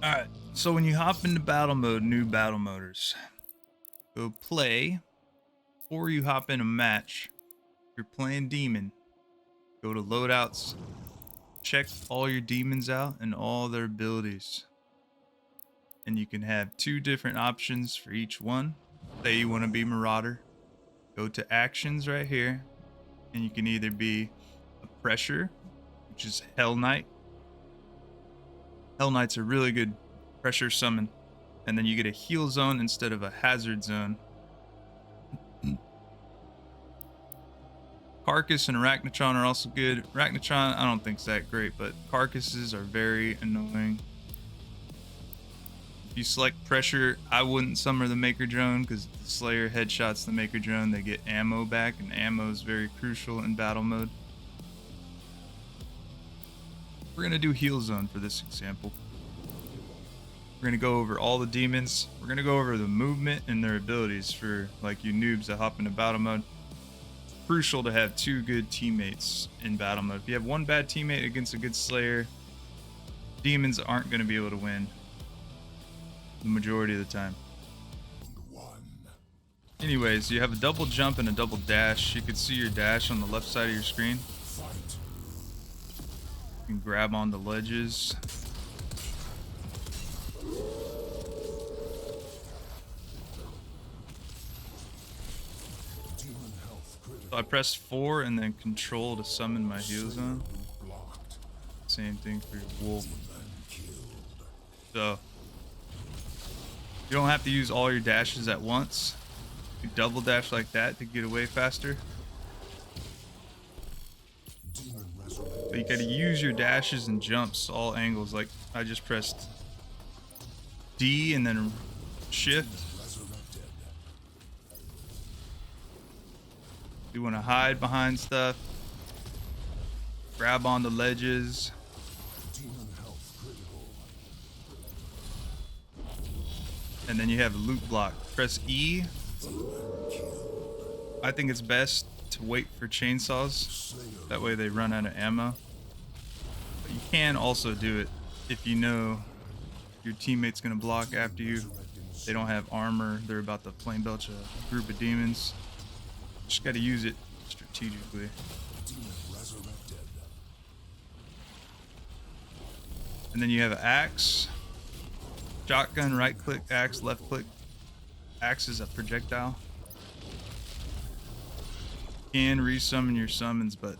Alright, so when you hop into battle mode, new battle moders, go play, or you hop in a match. If you're playing demon, go to loadouts, check all your demons out and all their abilities. And you can have two different options for each one. Say you want to be Marauder, go to actions right here, and you can either be a pressure, which is Hell Knight. Hell Knight's a really good pressure summon. And then you get a heal zone instead of a hazard zone. Carcass and Arachnotron are also good. Arachnotron, I don't think is that great, but Carcasses are very annoying. If you select pressure, I wouldn't summon the Maker Drone because the Slayer headshots the Maker Drone. They get ammo back, and ammo is very crucial in battle mode. We're going to do heal zone for this example. We're going to go over all the demons. We're going to go over the movement and their abilities for like you noobs that hop into battle mode. Crucial to have two good teammates in battle mode. If you have one bad teammate against a good Slayer, demons aren't going to be able to win the majority of the time. Anyways, you have a double jump and a double dash. You can see your dash on the left side of your screen. You can grab on the ledges. So I press 4 and then control to summon my heal zone. Same thing for your wolf. So you don't have to use all your dashes at once. You double dash like that to get away faster. But you gotta use your dashes and jumps all angles. Like I just pressed D and then shift. You want to hide behind stuff, grab on the ledges. And then you have a loot block. Press E. I think it's best to wait for chainsaws. That way they run out of ammo. But you can also do it if you know your teammate's going to block after you. They don't have armor. They're about to flame belch a group of demons. Just got to use it strategically. And then you have an axe. Shotgun, right click, axe, left click. Axe is a projectile. You can resummon your summons, but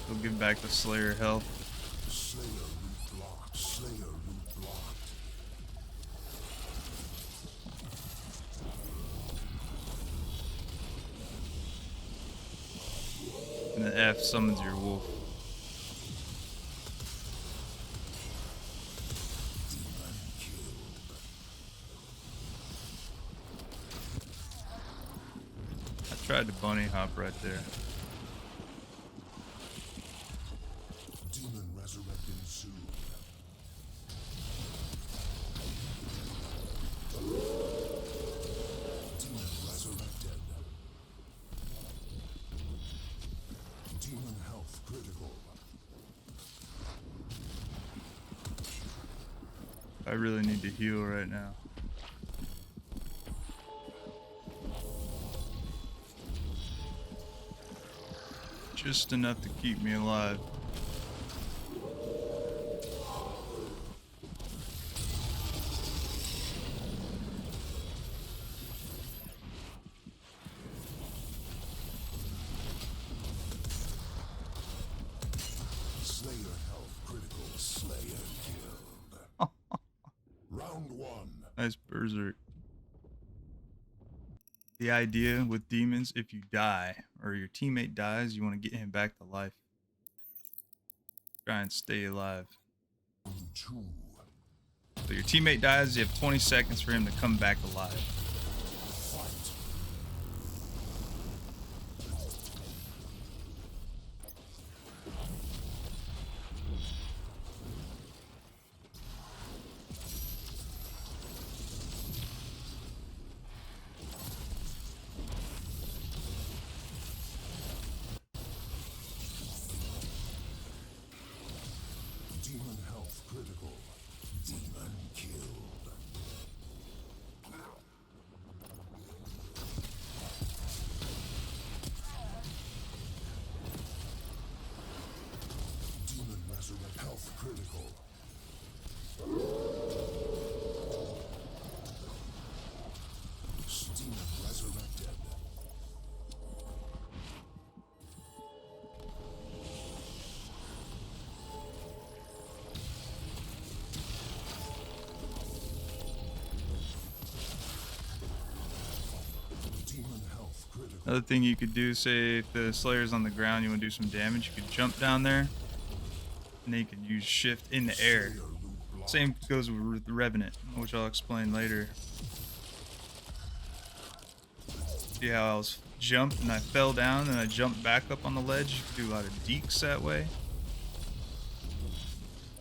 we'll give back the Slayer health. And the F summons your wolf. I tried to bunny hop right there. Demon resurrecting soon. Demon resurrected. Demon health critical. I really need to heal right now. Just enough to keep me alive. Slayer health critical. Slayer killed. Round 1. Nice berserk. The idea with demons, if you die or your teammate dies, you want to get him back to life. Try and stay alive. 2. So your teammate dies, you have 20 seconds for him to come back alive. Fight. Another thing you could do, say if the Slayer's on the ground, you want to do some damage, you could jump down there, and then you can use shift in the air. Same goes with Revenant, which I'll explain later. See how I was jumped and I fell down and I jumped back up on the ledge? You can do a lot of deeks that way.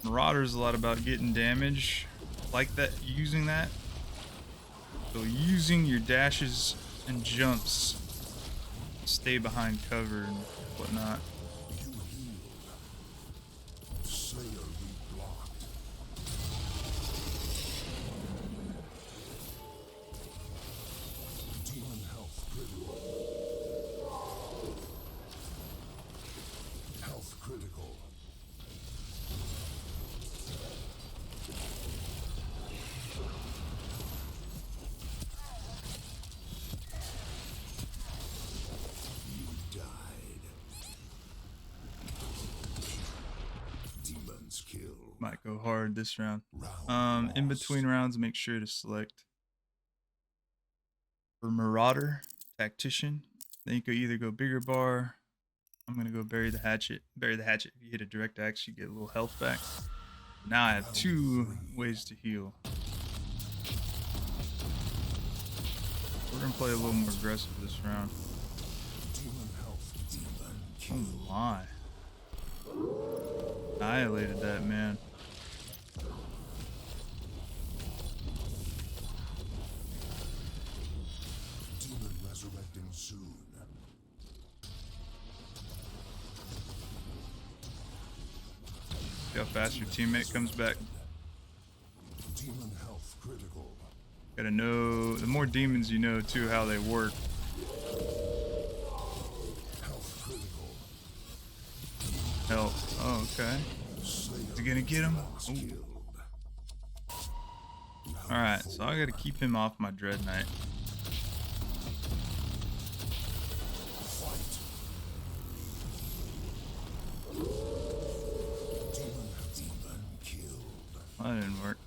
Marauder is a lot about getting damage like that, using that. So using your dashes and jumps, stay behind cover and whatnot. Might go hard this round. In between rounds, make sure to select for Marauder, Tactician. Then you could either go bigger bar. I'm gonna go bury the hatchet. Bury the hatchet. If you hit a direct axe, you get a little health back. Now I have 2 ways to heal. We're gonna play a little more aggressive this round. Oh my. Annihilated that man. Demon resurrecting soon. See how fast your teammate comes back. Demon health critical. Gotta know, the more demons you know too, how they work. Health critical. Help. Oh, okay. Is he gonna get him? Alright, so I gotta keep him off my Dread Knight. That didn't work.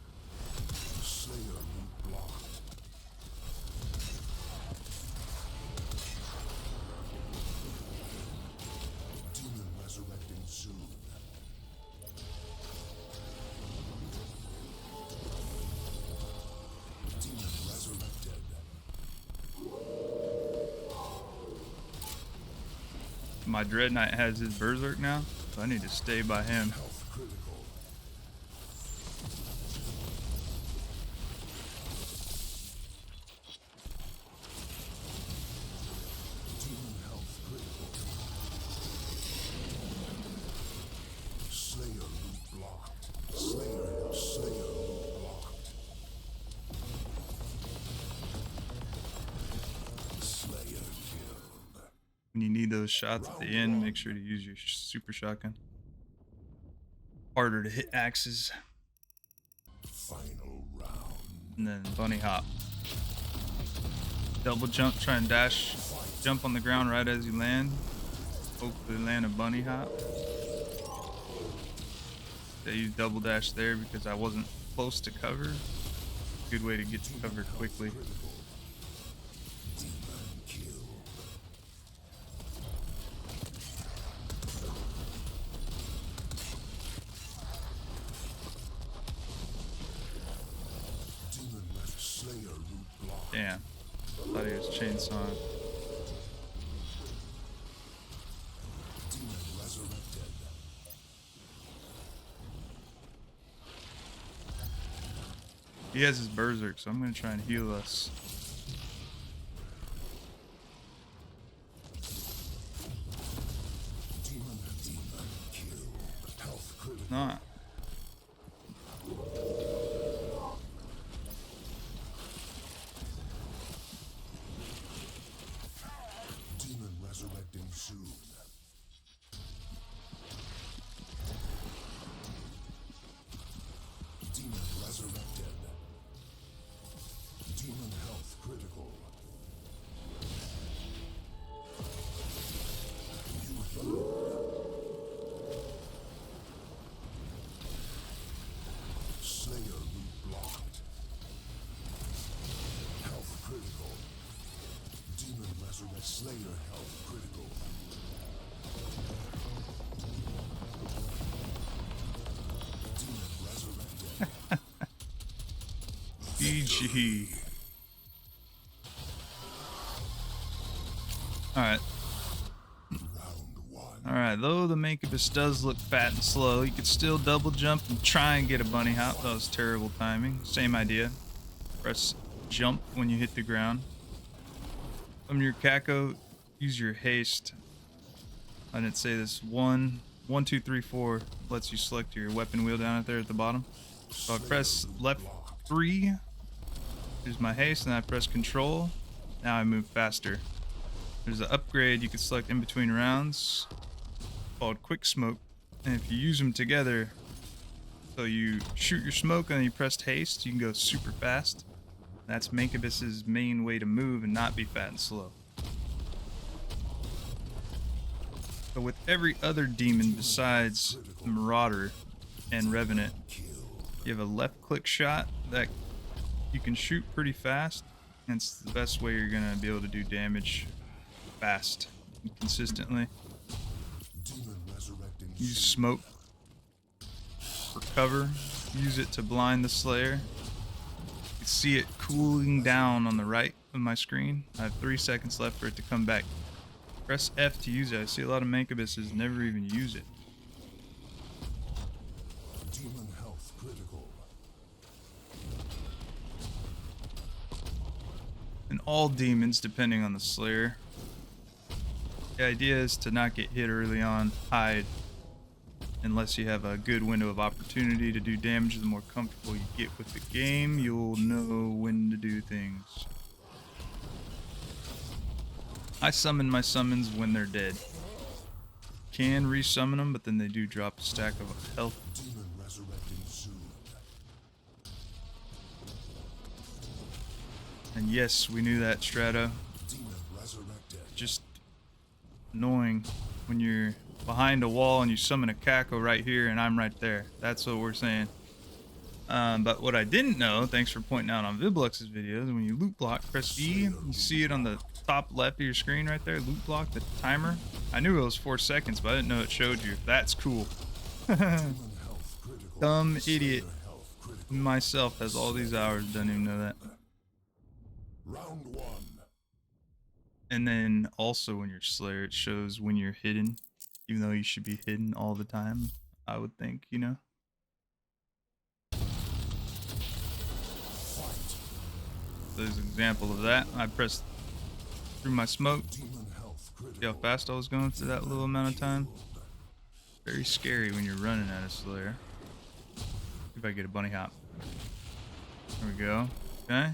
My Dread Knight has his Berserk now, so I need to stay by him. When you need those shots at the end, make sure to use your super shotgun. Harder to hit axes. Final round. And then bunny hop. Double jump, try and dash. Jump on the ground right as you land. Hopefully land a bunny hop. I used double dash there because I wasn't close to cover. Good way to get to cover quickly. Damn. Thought he was chainsawing. He has his Berserk, so I'm gonna try and heal us. Not. Demon resurrecting soon. Demon resurrected. Demon health critical. Slayer root blocked. Health critical. Demon resurrect. Slayer Chee. Alright. Alright, though the Mancubus does look fat and slow, you could still double jump and try and get a bunny hop. That was terrible timing. Same idea. Press jump when you hit the ground. From your Caco, use your haste. I didn't say this. 1, 2, 3, 4 lets you select your weapon wheel down there at the bottom. So I press left 3, use my haste, and I press control. Now I move faster. There's an upgrade you can select in between rounds called quick smoke, and if you use them together, so you shoot your smoke and then you press haste, you can go super fast. That's Mancubus's main way to move and not be fat and slow. But with every other demon besides Marauder and Revenant, you have a left click shot that you can shoot pretty fast, and it's the best way you're gonna be able to do damage fast and consistently. Use smoke for cover. Use it to blind the Slayer. You can see it cooling down on the right of my screen. I have 3 seconds left for it to come back. Press F to use it. I see a lot of Mancubuses never even use it. Demon health critical. And all demons, depending on the Slayer. The idea is to not get hit early on, hide, unless you have a good window of opportunity to do damage. The more comfortable you get with the game, you'll know when to do things. I summon my summons when they're dead. Can resummon them, but then they do drop a stack of health. Demon resurrecting soon. And yes, we knew that, Strata. Demon resurrected. Just annoying when you're behind a wall and you summon a Caco right here and I'm right there. That's what we're saying. But what I didn't know, thanks for pointing out on Viblux's videos, when you loot block, press E, you see it on the top left of your screen right there, loot block, the timer. I knew it was 4 seconds, but I didn't know it showed you. That's cool. Dumb idiot myself has all these hours, doesn't even know that. Round 1. And then also when you're Slayer, it shows when you're hidden, even though you should be hidden all the time, I would think, you know? There's an example of that. I pressed through my smoke. See how fast I was going for that little amount of time? Very scary when you're running at a Slayer. If I get a bunny hop. There we go. Okay.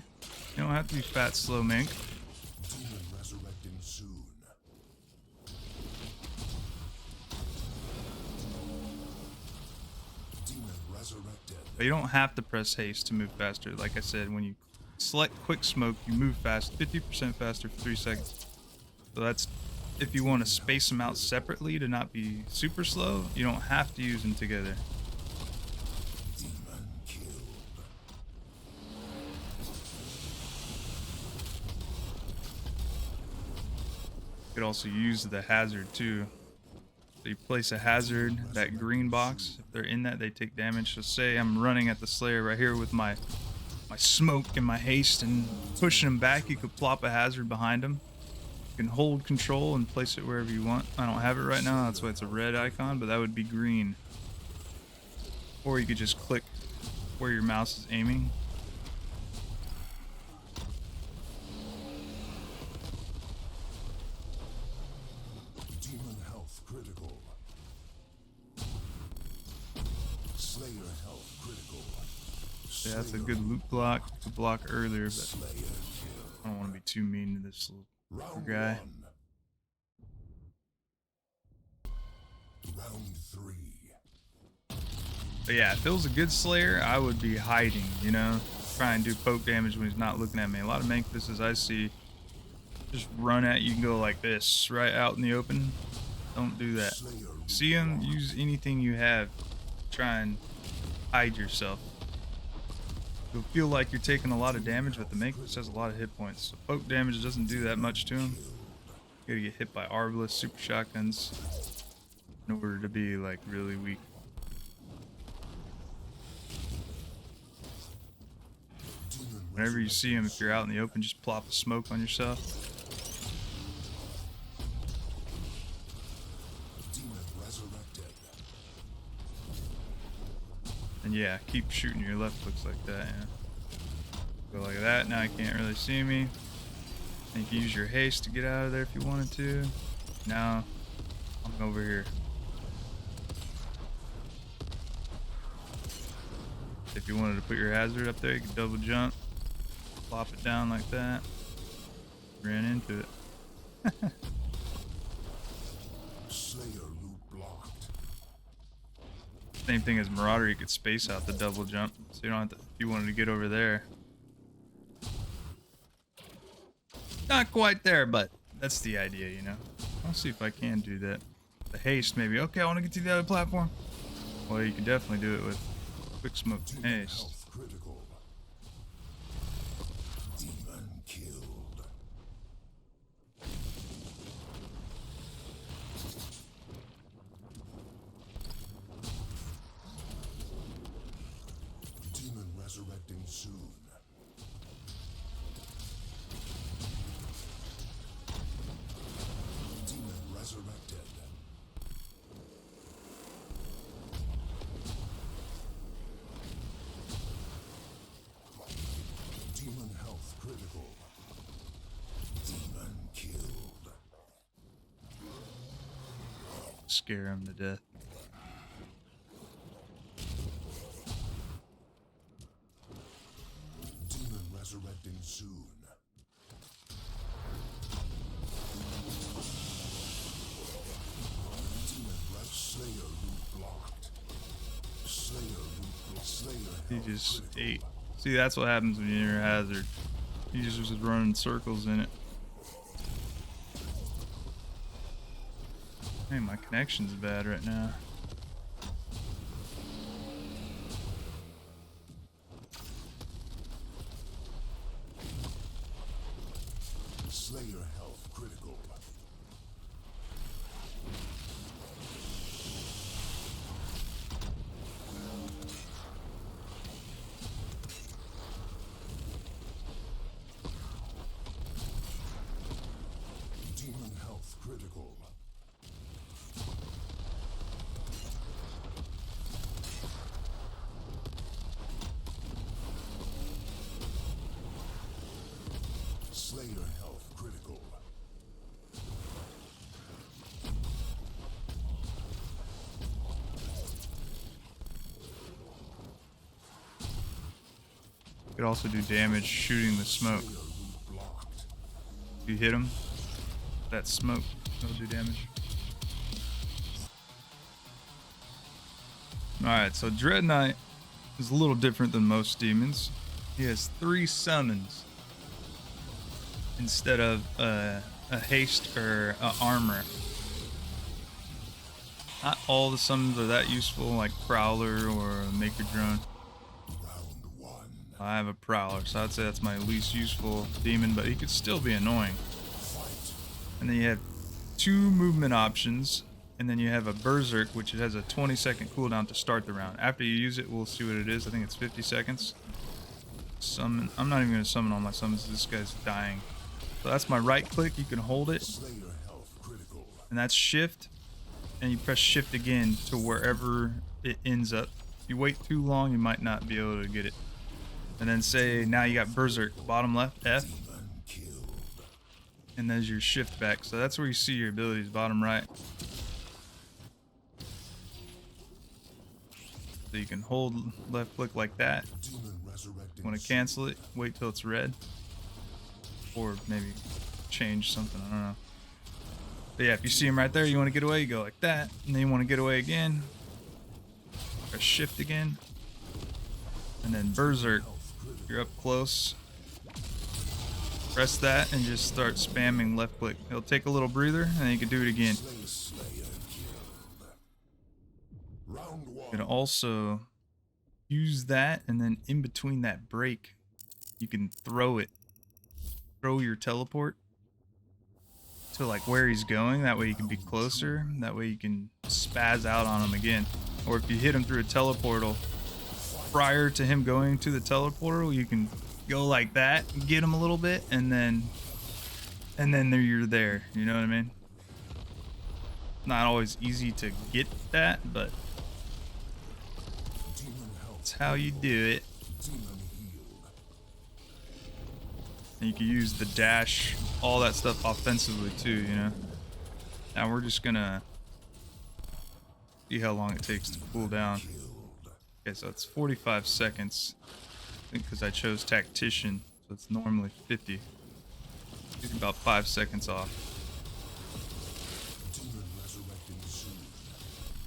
You don't have to be fat, slow, mink. Demon resurrecting soon. Demon resurrected. But you don't have to press haste to move faster. Like I said, when you select quick smoke, you move fast, 50% faster for 3 seconds. So that's if you want to space them out separately to not be super slow. You don't have to use them together. Demon killed. You could also use the hazard too. So you place a hazard, that green box. If they're in that, they take damage. So say I'm running at the Slayer right here with my smoke and my haste and pushing him back, you could plop a hazard behind him. You can hold control and place it wherever you want. I don't have it right now, that's why it's a red icon, but that would be green. Or you could just click where your mouse is aiming. Demon health critical. Slayer health critical. Yeah, that's a good loot block to block earlier, but I don't want to be too mean to this little guy. Round 3. But yeah, if it was a good Slayer, I would be hiding, you know? Try and do poke damage when he's not looking at me. A lot of Mancubuses I see just run at you and go like this, right out in the open. Don't do that. See him, use anything you have. Try and hide yourself. You'll feel like you're taking a lot of damage, but the Mancubus has a lot of hit points. So poke damage doesn't do that much to him. You gotta get hit by Arbalest, super shotguns in order to be like really weak. Whenever you see him, if you're out in the open, just plop a smoke on yourself. Demon resurrected. And yeah, keep shooting your left clicks like that, yeah. Go like that, now he can't really see me. And you can use your haste to get out of there if you wanted to. Now, I'm over here. If you wanted to put your hazard up there, you could double jump, plop it down like that. Ran into it. Slayer loot blocked. Same thing as Marauder, you could space out the double jump, so you don't have to, if you wanted to get over there. Not quite there, but that's the idea, you know. I'll see if I can do that. The haste, maybe. Okay, I want to get to the other platform. Well, you can definitely do it with quick smoke and Demon haste. health critical. Demon killed. Demon resurrecting soon. Demon resurrected. Demon health critical. Demon killed. Scare him to death. Demon resurrecting soon. Demon Slayer loot blocked. Slayer loot blocked. Slayer He health just critical. ate. See, that's what happens when you're hazard. He just was running circles in it. Hey, my connection's bad right now. Slayer health critical. Demon health critical. Slayer health critical. You could also do damage shooting the smoke. Slayer loot blocked. If you hit him, that smoke will do damage. Alright, so Dread Knight is a little different than most demons. He has 3 summons instead of a haste or a armor. Not all the summons are that useful, like Prowler or Maker Drone. Round 1. I have a Prowler, so I'd say that's my least useful demon, but he could still be annoying. Fight. And then you have 2 movement options, and then you have a Berserk, which has a 20-second cooldown to start the round. After you use it, we'll see what it is. I think it's 50 seconds. Summon. I'm not even going to summon all my summons. This guy's dying. So that's my right click. You can hold it, Slayer health critical. and that's shift. And you press shift again to wherever it ends up. If you wait too long, you might not be able to get it. And then say, now you got Berserk, bottom left, F, Demon killed. and there's your shift back. So that's where you see your abilities, bottom right. So you can hold left click like that. Demon resurrecting. Want to cancel it, wait till it's red. Or maybe change something, I don't know. But yeah, if you see him right there, you want to get away, you go like that. And then you want to get away again. Press shift again. And then Berserk, you're up close. Press that and just start spamming left click. It'll take a little breather and then you can do it again. Slayer killed. Round 1. You can also use that, and then in between that break, you can throw it. Throw your teleport to like where he's going. That way you can be closer. That way you can spaz out on him again. Or if you hit him through a teleportal prior to him going to the teleportal, you can go like that, get them a little bit, and then you're there. You know what I mean? Not always easy to get that, but that's how you do it. And you can use the dash, all that stuff offensively too, you know. Now we're just gonna see how long it takes to cool down. Okay, so it's 45 seconds. I think because I chose Tactician, so it's normally 50. He's about 5 seconds off.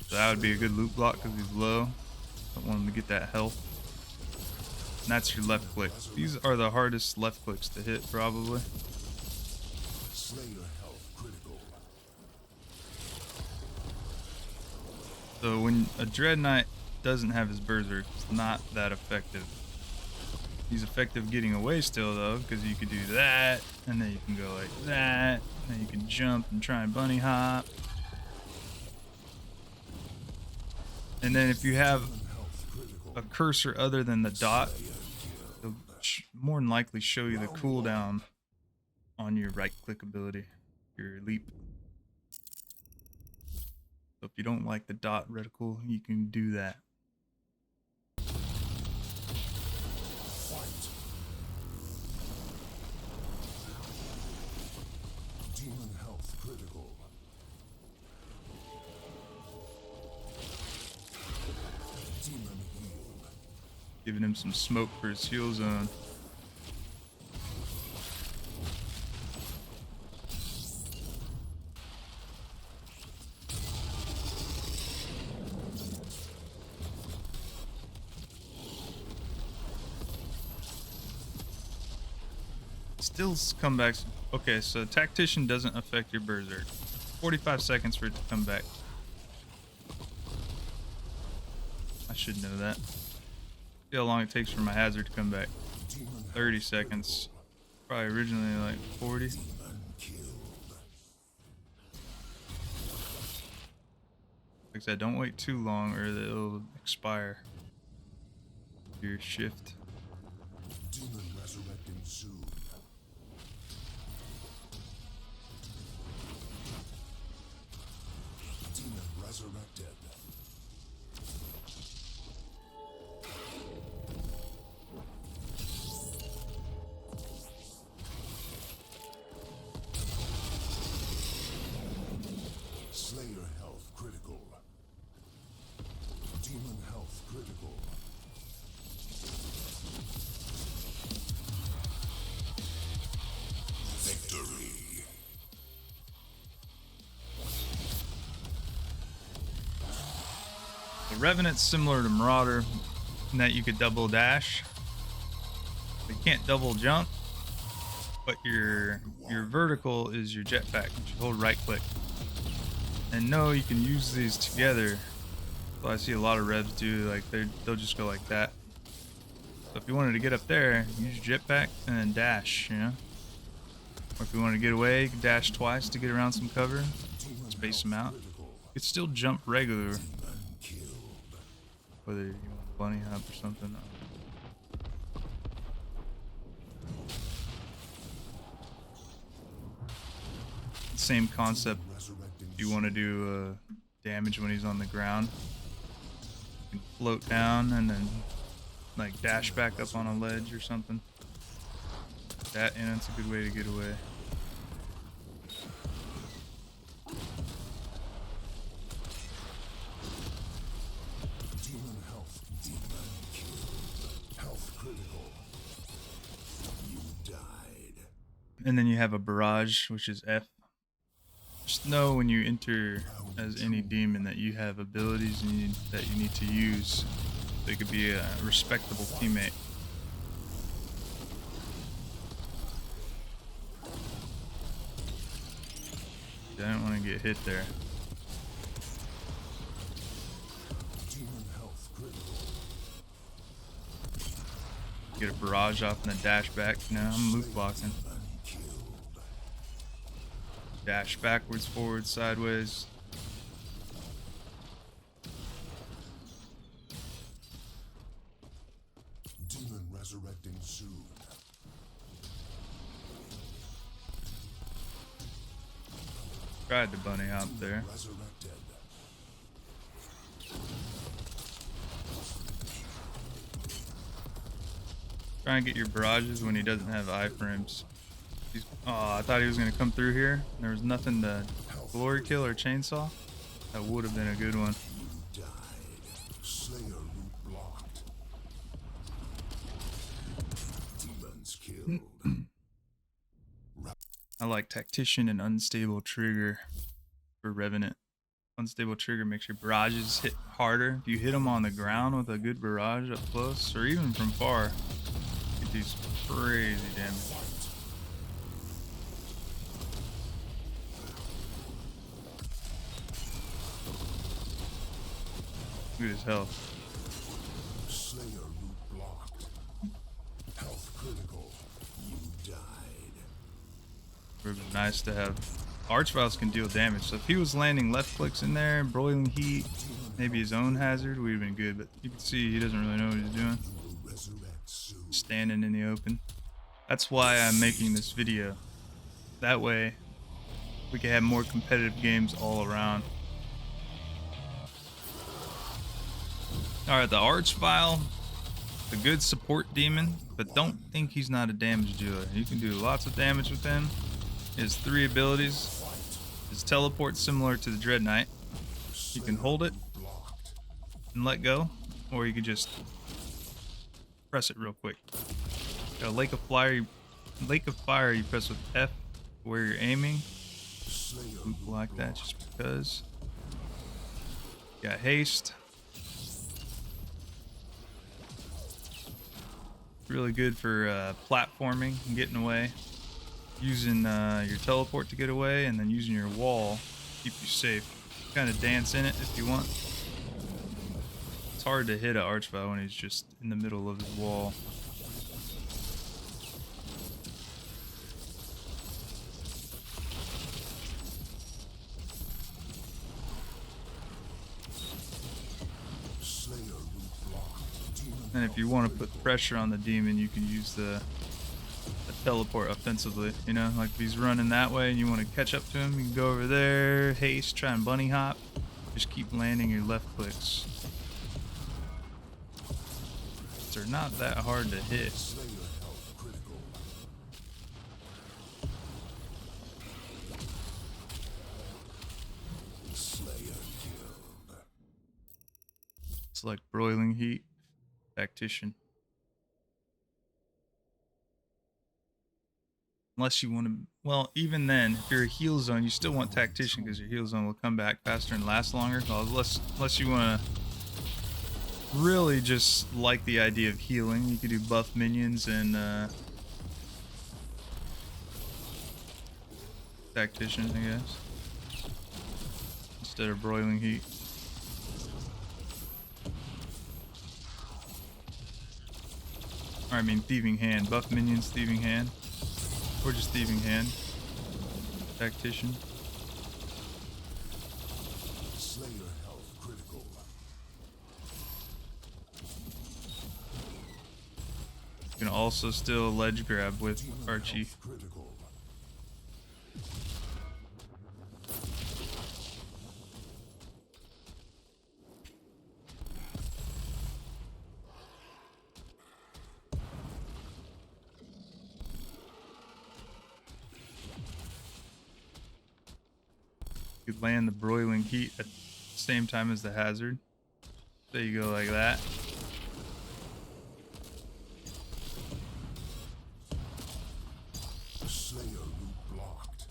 So that would be a good loot block because he's low. Don't want him to get that health. And that's your left click. These are the hardest left clicks to hit, probably. So when a Dread Knight doesn't have his Berserk, it's not that effective. He's effective getting away still, though, because you could do that, and then you can go like that, and then you can jump and try and bunny hop. And then if you have a cursor other than the dot, it'll more than likely show you the cooldown on your right click ability, your leap. So if you don't like the dot reticle, you can do that. Demon health critical. Demon healed. Giving him some smoke for his heal zone. Still comebacks. Okay, so Tactician doesn't affect your Berserk. 45 seconds for it to come back. I should know that. See how long it takes for my hazard to come back. 30 seconds. Probably originally like 40. Like I said, don't wait too long or it'll expire. Your shift. Demon resurrecting soon. Demon resurrected. Slayer health critical. Demon health critical. Victory. The Revenant's similar to Marauder in that you could double dash. You can't double jump, but your vertical is your jetpack. You hold right click. And no, you can use these together. So I see a lot of revs do, like they'll just go like that. So if you wanted to get up there, use your jetpack and then dash, you know? Or if you want to get away, you can dash twice to get around some cover, space them out. You could still jump regular, whether you want bunny hop or something. Same concept. If you want to do damage when he's on the ground, you can float down and then like dash back up on a ledge or something. That, and it's a good way to get away. Demon health. Demon killed. Health critical. You died. And then you have a barrage, which is F. Just know when you enter as any demon that you have abilities that you need to use. They could be a respectable teammate. I don't want to get hit there. Demon health critical. Get a barrage off and then dash back. Now I'm loop blocking. Dash backwards, forwards, sideways. Demon resurrecting soon. Tried to bunny hop there. Resurrected. Try and get your barrages when he doesn't have iframes. Oh, I thought he was gonna come through here. There was nothing to glory kill or chainsaw. That would have been a good one. You died. Slayer loot blocked. Demons killed. I like tactician and unstable trigger for Revenant. Unstable trigger makes your barrages hit harder. If you hit them on the ground with a good barrage up close, or even from far, you can do some crazy damage. Look at his health. Slayer loot blocked. Health critical. You died. It would be nice to have. Archviles can deal damage, so if he was landing left clicks in there, broiling heat, maybe his own hazard, would have been good. But you can see he doesn't really know what he's doing. Standing in the open. That's why I'm making this video. That way, we can have more competitive games all around. Alright, the Archvile, a good support demon, but don't think he's not a damage dealer. You can do lots of damage with him. He has 3 abilities. His teleport similar to the Dread Knight. You can hold it and let go, or you can just press it real quick. Got a Lake of Fire. You press with F where you're aiming. Like that, just because. Got haste. Really good for platforming and getting away. Using your teleport to get away, and then using your wall to keep you safe. Kind of dance in it if you want. It's hard to hit an Archvile when he's just in the middle of his wall. And if you want to put pressure on the demon, you can use the teleport offensively. You know, like if he's running that way and you want to catch up to him, you can go over there, haste, try and bunny hop. Just keep landing your left clicks. They're not that hard to hit. It's like broiling heat. Tactician. Unless you want to, well, even then, if you're a heal zone, you still want tactician because your heal zone will come back faster and last longer. Well, unless you want to really just like the idea of healing, you could do buff minions and tactician, I guess, instead of broiling heat. Or, I mean, thieving hand. Buff minions, thieving hand. Or just thieving hand. Tactician. Slayer health critical. You can also still ledge grab with Archie. You could land the broiling heat at the same time as the hazard. There you go, like that. Slayer route blocked.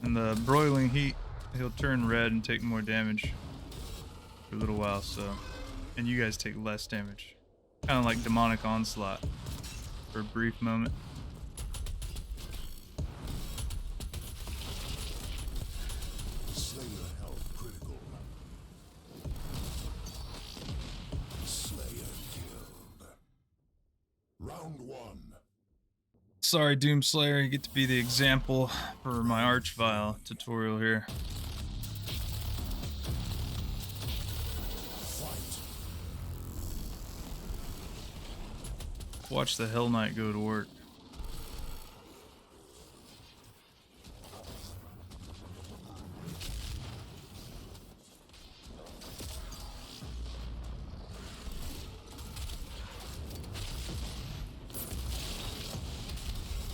And the broiling heat, he'll turn red and take more damage for a little while, so. And you guys take less damage. Kind of like demonic onslaught for a brief moment. Slayer health critical. Slayer killed. Round 1. Sorry, Doomslayer, you get to be the example for my Archvile tutorial here. Watch the Hell Knight go to work.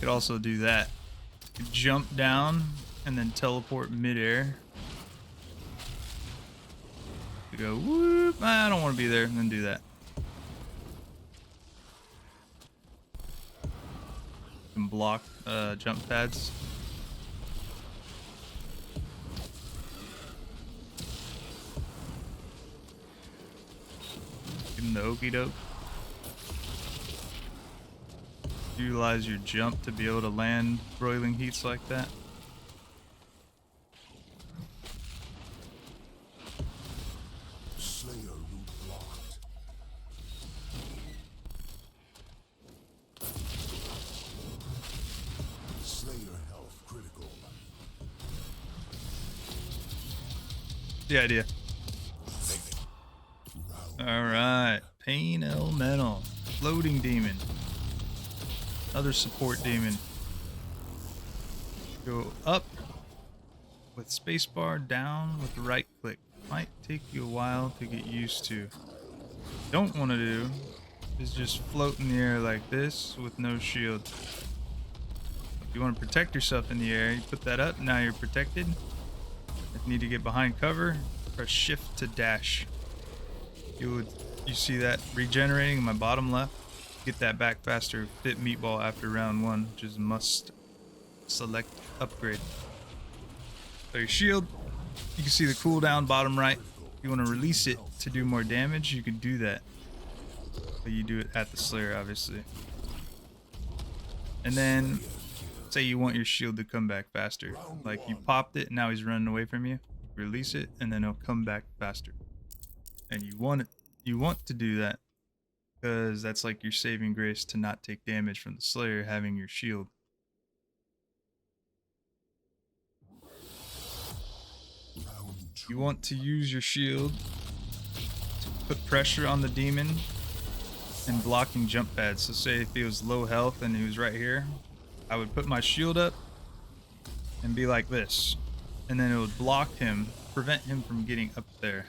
Could also do that. Could jump down and then teleport midair. To go whoop, I don't want to be there, and then do that. And block jump pads. Give him the okey doke. Utilize your jump to be able to land broiling heats like that. Slayer root blocked. Slayer health critical. The idea. Alright. Pain Elemental. Floating Demon. Another support demon. Go up with spacebar, down with right click. Might take you a while to get used to. Don't want to do is just float in the air like this with no shield. If you want to protect yourself in the air, you put that up, now you're protected. If you need to get behind cover, press shift to dash. You see that regenerating in my bottom left? Get that back faster. Fit meatball after round 1, which is must select upgrade. So your shield, you can see the cooldown bottom right. If you want to release it to do more damage, you can do that. But you do it at the Slayer, obviously. And then, say you want your shield to come back faster. Like you popped it, and now he's running away from you. Release it, and then it'll come back faster. And you want to do that, because that's like your saving grace to not take damage from the Slayer having your shield. You want to use your shield to put pressure on the demon and blocking jump pads. So say if he was low health and he was right here, I would put my shield up and be like this, and then it would block him, prevent him from getting up there.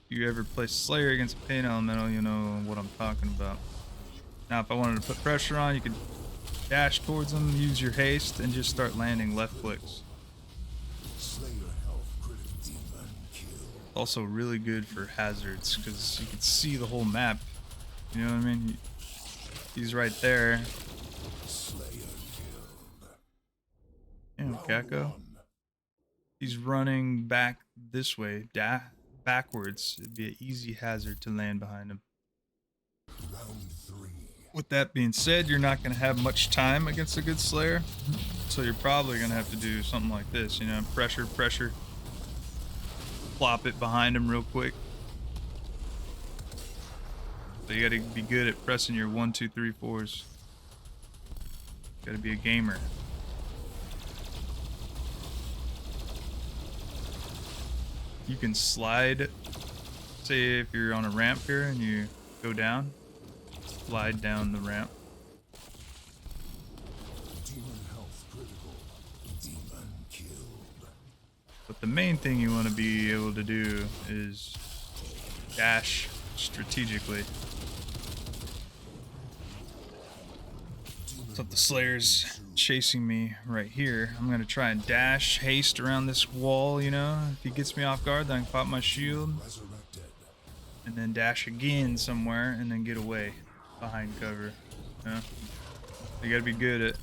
If you ever play Slayer against a Pain Elemental, you know what I'm talking about. Now if I wanted to put pressure on, you could dash towards him, use your haste, and just start landing left clicks. Also really good for hazards, because you can see the whole map. You know what I mean? He's right there. Damn, Kako. He's running back this way, backwards. It'd be an easy hazard to land behind him. With that being said, you're not going to have much time against a good Slayer, so you're probably going to have to do something like this, you know, pressure, plop it behind him real quick. So you got to be good at pressing your 1, 2, 3, 4s. Got to be a gamer. You can slide, say if you're on a ramp here and you go down, slide down the ramp. Demon health critical. Demon killed. But the main thing you want to be able to do is dash strategically. So if the Slayer's chasing me right here, I'm going to try and dash, haste around this wall, you know. If he gets me off guard, then I can pop my shield. And then dash again somewhere, and then get away behind cover. You know? You got to be good at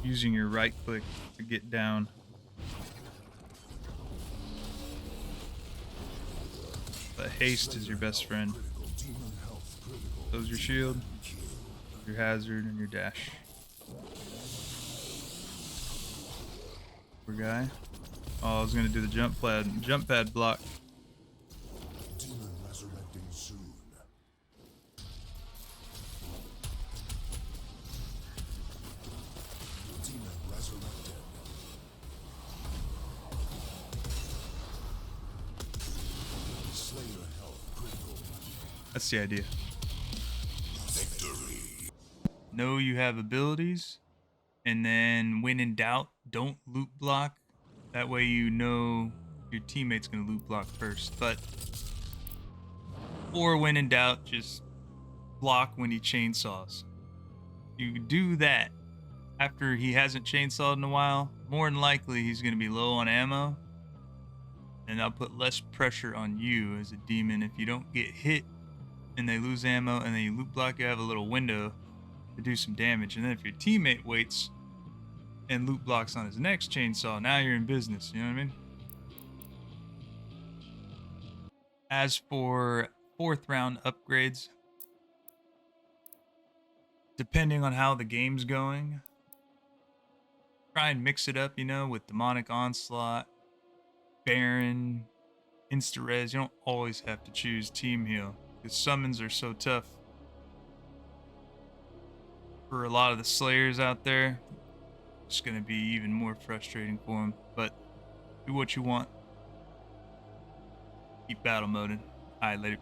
using your right click to get down. But haste is your best friend. So's your shield, your hazard, and your dash. Poor guy. Oh, I was gonna do the jump pad block. Demon resurrecting soon. That's the idea. Victory. Know you have abilities, and then when in doubt, don't loot block. That way you know your teammate's gonna loot block first. But or when in doubt, just block when he chainsaws. You do that after he hasn't chainsawed in a while, more than likely he's gonna be low on ammo, and that'll put less pressure on you as a demon. If you don't get hit and they lose ammo and then you loot block, you have a little window to do some damage. And then if your teammate waits and loot blocks on his next chainsaw, now you're in business. You know what I mean? As for 4th round upgrades, depending on how the game's going, try and mix it up, you know, with Demonic Onslaught, Baron, Insta-Res. You don't always have to choose Team Heal, because summons are so tough for a lot of the Slayers out there. It's going to be even more frustrating for them, but do what you want. Keep battle moding. Alright, later.